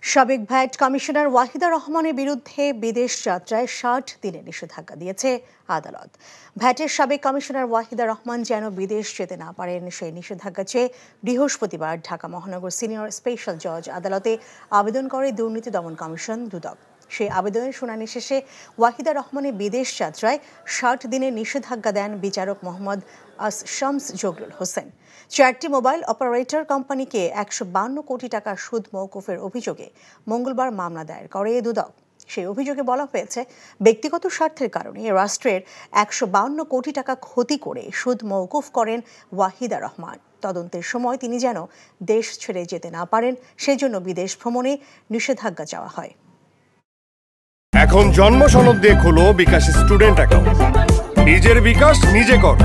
সাবেক VAT commissioner Waheeda রহমানের বিরুদ্ধে বিদেশ যাত্রায় ৬০ দিনের নিষেধাজ্ঞা দিয়েছে আদালত। ভ্যাটের সাবেক কমিশনার ওয়াহিদা রহমান যেন বিদেশ যেতে না পারেন সেই নিষেধাজ্ঞা চেয়ে বৃহস্পতিবার ঢাকা মহানগর সিনিয়র স্পেশাল জজ আদালতে আবেদন করে দুর্নীতি দমন কমিশন দুদক। সেই আবেদনের শুনানি শেষে ওয়াহিদা রহমানের বিদেশ যাত্রায় ৬০ দিনের নিষেধাজ্ঞা দেন বিচারক মোহাম্মদ শামস জগলুল হোসেন। 4টি মোবাইল অপারেটর কোম্পানিকে ১৫২ কোটি টাকা সুদ মওকুফের অভিযোগে মঙ্গলবার মামলা দায়ের করে দুদক। সেই অভিযোগে বলা হয়েছে, ব্যক্তিগত স্বার্থের কারণে রাষ্ট্রের ১৫২ কোটি টাকা ক্ষতি করে সুদ মওকুফ করেন ওয়াহিদা রহমান। তদন্তের সময় তিনি যেন দেশ ছেড়ে যেতে না পারেন সেজন্য বিদেশ ভ্রমণে নিষেধাজ্ঞা চাওয়া হয়। এখন জন্ম সনদ দিয়ে খোলো বিকাশ স্টুডেন্ট অ্যাকাউন্ট। নিজের বিকাশ নিজে কর।